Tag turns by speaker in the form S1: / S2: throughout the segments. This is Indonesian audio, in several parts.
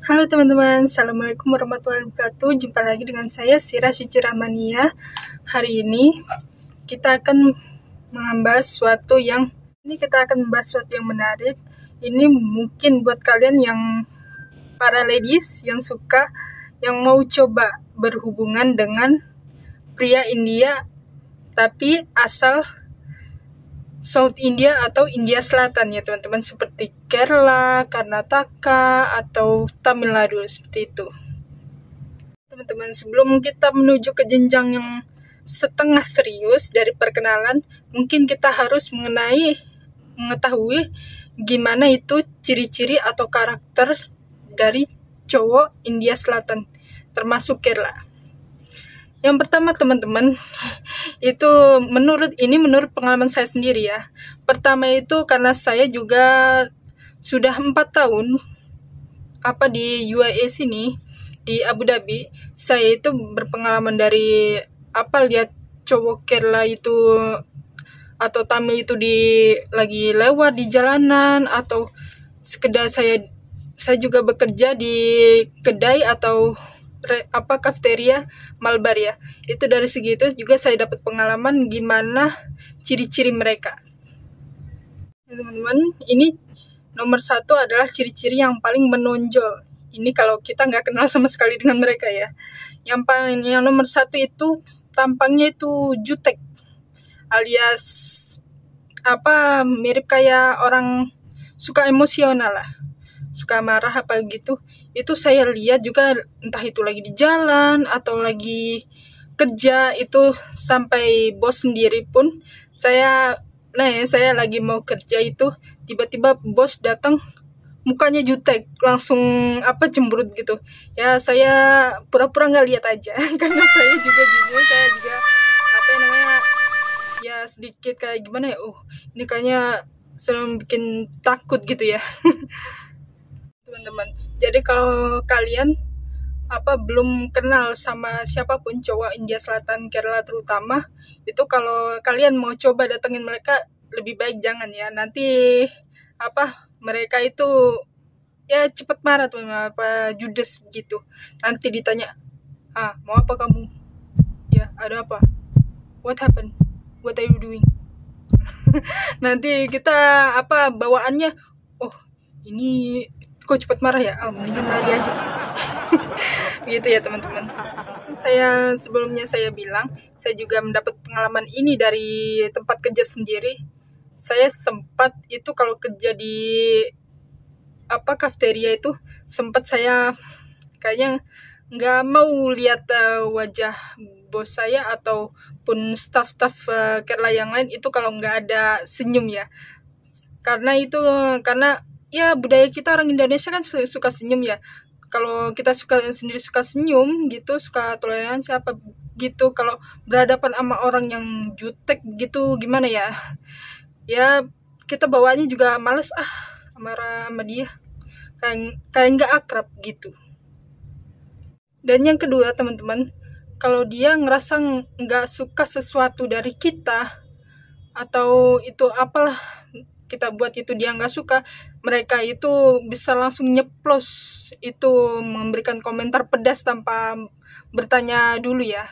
S1: Halo teman-teman, Assalamualaikum warahmatullahi wabarakatuh. Jumpa lagi dengan saya, Sira Suci Rahmania. Hari ini kita akan membahas sesuatu yang menarik. Ini mungkin buat kalian yang para ladies yang mau coba berhubungan dengan pria India tapi asal South India atau India Selatan ya teman-teman, seperti Kerala, Karnataka, atau Tamil Nadu, seperti itu. Teman-teman, sebelum kita menuju ke jenjang yang setengah serius dari perkenalan, mungkin kita harus mengetahui gimana itu ciri-ciri atau karakter dari cowok India Selatan, termasuk Kerala. Yang pertama teman-teman, itu menurut pengalaman saya sendiri ya. Pertama itu karena saya juga sudah 4 tahun di UAE sini, di Abu Dhabi. Saya itu berpengalaman dari lihat cowok Kerala itu atau Tamil itu lagi lewat di jalanan, atau sekedar saya juga bekerja di kedai atau kafeteria Malbar ya. Itu dari segi itu juga saya dapat pengalaman gimana ciri-ciri mereka. Teman-teman, ini nomor 1 adalah ciri-ciri yang paling menonjol. Ini kalau kita nggak kenal sama sekali dengan mereka ya. Yang nomor 1 itu tampangnya itu jutek, alias mirip kayak orang suka emosional lah, suka marah gitu. Itu saya lihat juga, entah itu lagi di jalan atau lagi kerja, itu sampai bos sendiri pun saya lagi mau kerja itu tiba-tiba bos datang, mukanya jutek, langsung cemberut gitu ya. Saya pura-pura nggak lihat aja karena saya juga bingung, saya juga ya sedikit kayak gimana ya, ini kayaknya selalu bikin takut gitu ya. Teman-teman, jadi kalau kalian belum kenal sama siapapun cowok India Selatan, Kerala terutama, itu kalau kalian mau coba datengin mereka, lebih baik jangan ya. Nanti mereka itu ya cepat marah tuh, judes gitu. Nanti ditanya, mau apa kamu? Ya, ada apa? What happened? What are you doing? Nanti kita bawaannya, ini kok cepat marah ya, mendingan lari aja. Gitu ya teman-teman. Sebelumnya saya bilang, saya juga mendapat pengalaman ini dari tempat kerja sendiri. Saya sempat itu kalau kerja di kafeteria itu, sempat saya kayaknya nggak mau lihat wajah bos saya ataupun staff-staff Kerala yang lain itu kalau nggak ada senyum ya. Karena ya budaya kita orang Indonesia kan suka senyum ya. Kalau kita sendiri suka senyum gitu, suka toleransi gitu, kalau berhadapan sama orang yang jutek gitu, gimana ya, ya kita bawaannya juga males marah sama dia, kayak nggak akrab gitu. Dan yang kedua teman-teman, kalau dia ngerasa nggak suka sesuatu dari kita, atau itu kita buat itu dia nggak suka, mereka itu bisa langsung nyeplos, itu memberikan komentar pedas tanpa bertanya dulu ya.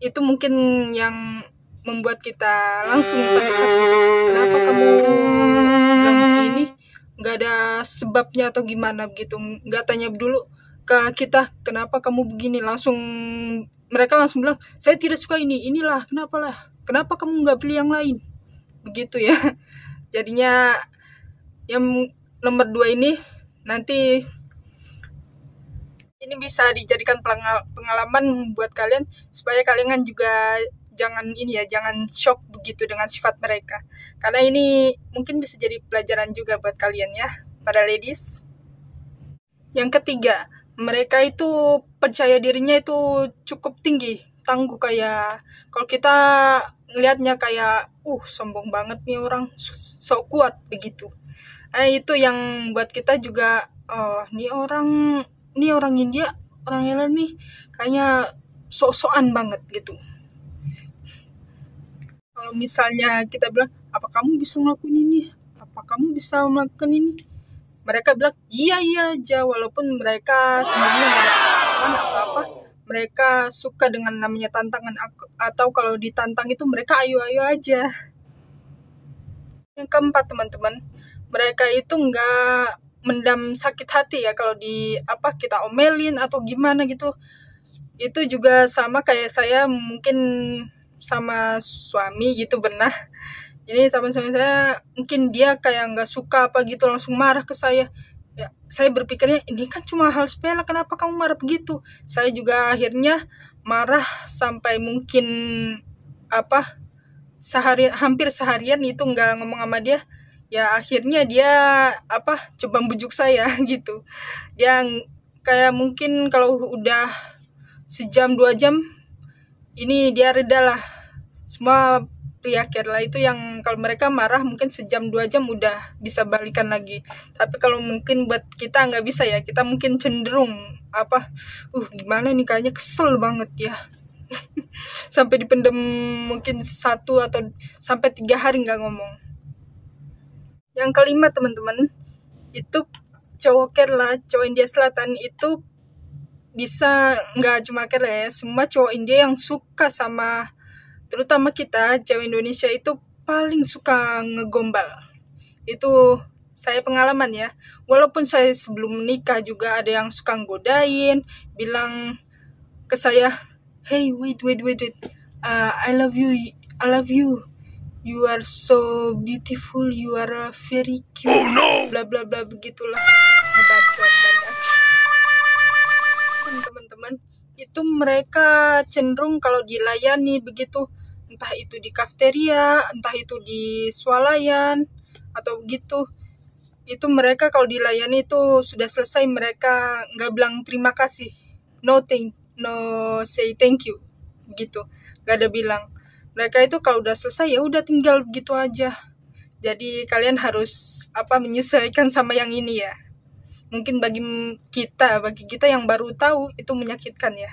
S1: Itu mungkin yang membuat kita langsung sakit hati. Kenapa kamu bilang begini? Nggak ada sebabnya atau gimana begitu, nggak tanya dulu ke kita, kenapa kamu begini. Mereka langsung bilang, saya tidak suka inilah, kenapa kamu nggak beli yang lain, begitu ya. Jadinya yang nomor 2 ini nanti ini bisa dijadikan pengalaman buat kalian, supaya kalian juga jangan shock begitu dengan sifat mereka, karena ini mungkin bisa jadi pelajaran juga buat kalian ya, para ladies. Yang ketiga, mereka itu percaya dirinya itu cukup tinggi, tangguh, kayak kalau kita ngelihatnya kayak sombong banget nih orang, sok kuat begitu. Itu yang buat kita juga, nih orang India, orang Iran nih kayaknya sok-sokan banget gitu. Kalau misalnya kita bilang, apa kamu bisa melakukan ini, apa kamu bisa melakukan ini, mereka bilang iya aja, walaupun mereka sebenarnya nggak ada pengalaman atau apa, mereka suka dengan namanya tantangan, atau kalau ditantang itu mereka ayo aja. Yang keempat teman-teman, mereka itu nggak mendam sakit hati ya kalau kita omelin atau gimana gitu. Itu juga sama kayak saya mungkin sama suami gitu, benar. Jadi sama suami saya mungkin dia kayak nggak suka apa gitu, langsung marah ke saya. Ya, saya berpikirnya ini kan cuma hal sepele, kenapa kamu marah begitu? Saya juga akhirnya marah sampai mungkin hampir seharian itu nggak ngomong sama dia. Ya akhirnya dia coba bujuk saya gitu. Dia kayak mungkin kalau udah sejam 2 jam ini dia reda lah. Semua pria Kerala itu yang kalau mereka marah mungkin sejam 2 jam udah bisa balikan lagi. Tapi kalau mungkin buat kita nggak bisa ya, kita mungkin cenderung gimana nih, kayaknya kesel banget ya. Sampai dipendam mungkin 1 atau sampai 3 hari nggak ngomong. Yang kelima teman-teman, itu cowok Kerala, cowok India Selatan itu bisa, nggak cuma Kerala ya, semua cowok India yang suka sama terutama kita cewek Indonesia itu paling suka ngegombal. Itu saya pengalaman ya, walaupun saya sebelum menikah juga ada yang suka nggodain, bilang ke saya, hey wait, I love you, you are so beautiful, you are very cute, bla bla bla, begitulah, ngebacot banyak. Teman-teman, itu mereka cenderung kalau dilayani begitu, entah itu di kafeteria, entah itu di swalayan atau begitu, itu mereka kalau dilayani itu sudah selesai mereka nggak bilang terima kasih, no say thank you, begitu, nggak ada bilang. Mereka itu kalau udah selesai ya udah tinggal begitu aja. Jadi kalian harus menyesuaikan sama yang ini ya. Mungkin bagi kita yang baru tahu itu menyakitkan ya.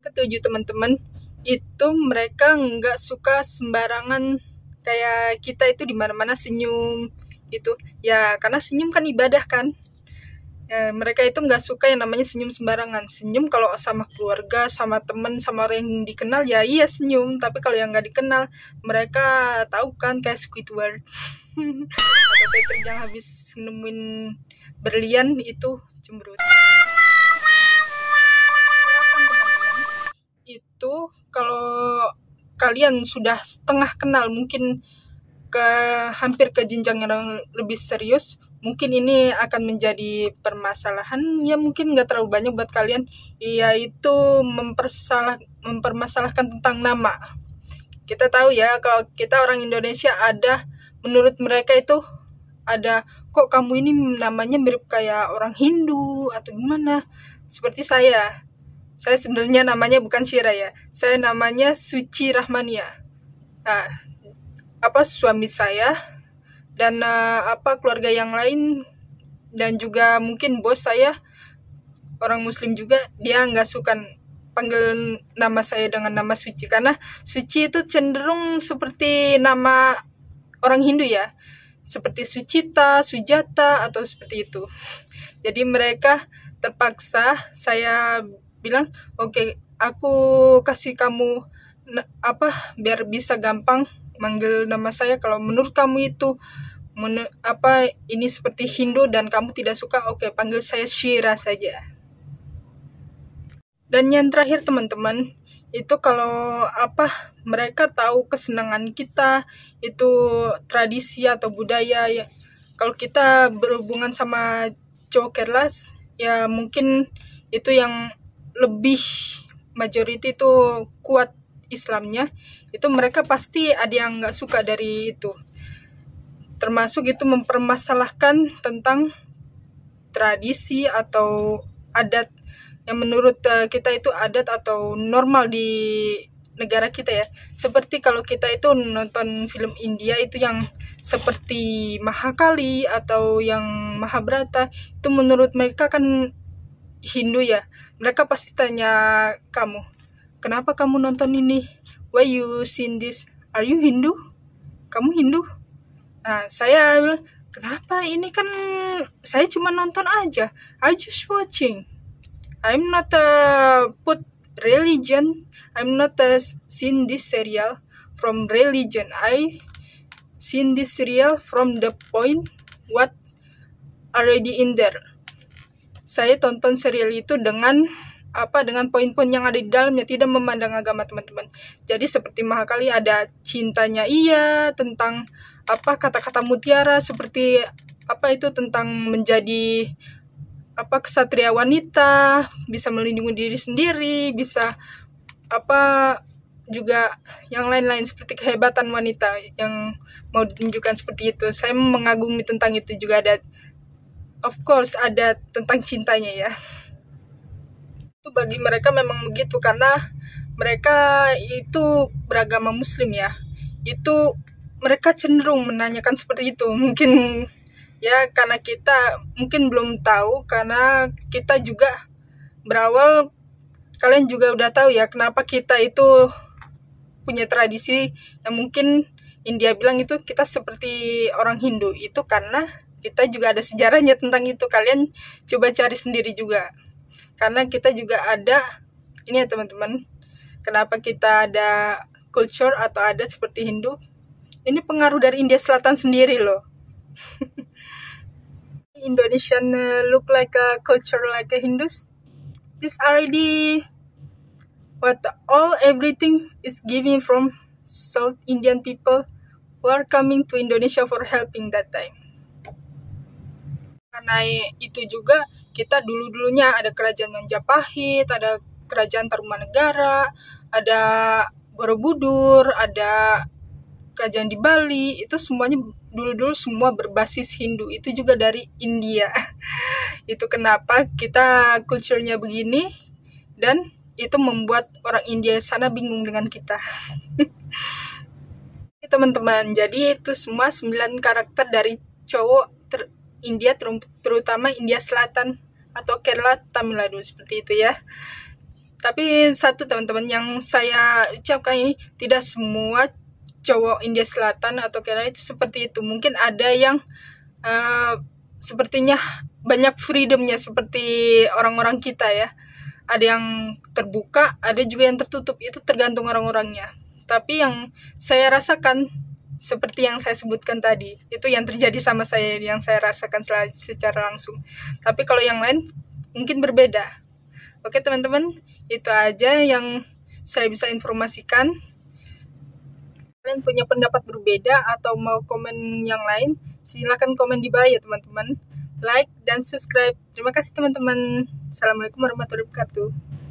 S1: Ketujuh teman-teman, itu mereka nggak suka sembarangan kayak kita itu di mana-mana senyum gitu ya, karena senyum kan ibadah kan ya. Mereka itu nggak suka yang namanya senyum sembarangan. Senyum kalau sama keluarga, sama teman, sama orang yang dikenal ya iya senyum, tapi kalau yang nggak dikenal mereka tahu kan, kayak Squidward atau Peter yang habis nemuin berlian itu cemberut. Itu kalau kalian sudah setengah kenal, mungkin hampir ke jenjang yang lebih serius, mungkin ini akan menjadi permasalahan ya, mungkin nggak terlalu banyak buat kalian, yaitu mempermasalahkan tentang nama. Kita tahu ya, kalau kita orang Indonesia menurut mereka itu kok kamu ini namanya mirip kayak orang Hindu atau gimana. Seperti saya sebenarnya namanya bukan Syira ya, saya namanya Suci Rahmania. Suami saya dan keluarga yang lain dan juga mungkin bos saya orang Muslim juga, dia nggak suka panggil nama saya dengan nama Suci, karena Suci itu cenderung seperti nama orang Hindu ya, seperti Sucita, Sujata atau seperti itu. Jadi mereka terpaksa saya bilang, oke, aku kasih kamu biar bisa gampang manggil nama saya. Kalau menurut kamu itu ini seperti Hindu dan kamu tidak suka, oke, panggil saya Syira saja. Dan yang terakhir teman-teman, itu kalau mereka tahu kesenangan kita itu tradisi atau budaya ya. Kalau kita berhubungan sama cowok Kerala ya, mungkin itu yang lebih majority itu kuat Islamnya, itu mereka pasti ada yang nggak suka dari itu. Termasuk itu mempermasalahkan tentang tradisi atau adat yang menurut kita itu adat atau normal di negara kita ya. Seperti kalau kita itu nonton film India itu yang seperti Mahakali atau yang Mahabharata, itu menurut mereka kan Hindu ya. Mereka pasti tanya kamu, kenapa kamu nonton ini? Why you seen this? Are you Hindu? Kamu Hindu? Nah, saya bilang, kenapa ini kan saya cuma nonton aja, I just watching. I'm not put religion. I'm not seen this serial from religion. I seen this serial from the point what already in there. Saya tonton serial itu dengan dengan poin-poin yang ada di dalamnya, tidak memandang agama, teman-teman. Jadi seperti Mahakali ada cintanya, iya, tentang kata-kata mutiara, seperti itu tentang menjadi kesatria wanita, bisa melindungi diri sendiri, bisa juga yang lain-lain seperti kehebatan wanita yang mau ditunjukkan seperti itu. Saya mengagumi tentang itu juga. Ada, of course, ada tentang cintanya ya. Itu bagi mereka memang begitu, karena mereka itu beragama Muslim ya. Itu mereka cenderung menanyakan seperti itu. Mungkin ya karena kita mungkin belum tahu, karena kita juga berawal, kalian juga udah tahu ya kenapa kita itu punya tradisi yang mungkin India bilang itu kita seperti orang Hindu. Itu karena kita juga ada sejarahnya tentang itu. Kalian coba cari sendiri juga, karena kita juga ada ini ya teman-teman, kenapa kita ada culture atau adat seperti Hindu. Ini pengaruh dari India Selatan sendiri loh. Indonesian look like a culture like a Hindus. This already everything is given from South Indian people who are coming to Indonesia for helping that time. Karena itu juga kita dulu-dulunya ada kerajaan Majapahit, ada kerajaan Tarumanegara, ada Borobudur, ada kerajaan di Bali. Itu semuanya dulu-dulu semua berbasis Hindu. Itu juga dari India. Itu kenapa kita culture-nya begini, dan itu membuat orang India sana bingung dengan kita. Teman-teman, jadi itu semua 9 karakter dari cowok India, terutama India Selatan atau Kerala, Tamil Nadu, seperti itu ya. Tapi satu teman-teman yang saya ucapkan ini, tidak semua cowok India Selatan atau Kerala itu seperti itu. Mungkin ada yang sepertinya banyak freedomnya seperti orang-orang kita ya. Ada yang terbuka, ada juga yang tertutup. Itu tergantung orang-orangnya. Tapi yang saya rasakan seperti yang saya sebutkan tadi, itu yang terjadi sama saya, yang saya rasakan secara langsung. Tapi kalau yang lain mungkin berbeda. Oke teman-teman, itu aja yang saya bisa informasikan. Kalian punya pendapat berbeda atau mau komen yang lain, silakan komen di bawah ya teman-teman. Like dan subscribe. Terima kasih teman-teman. Assalamualaikum warahmatullahi wabarakatuh.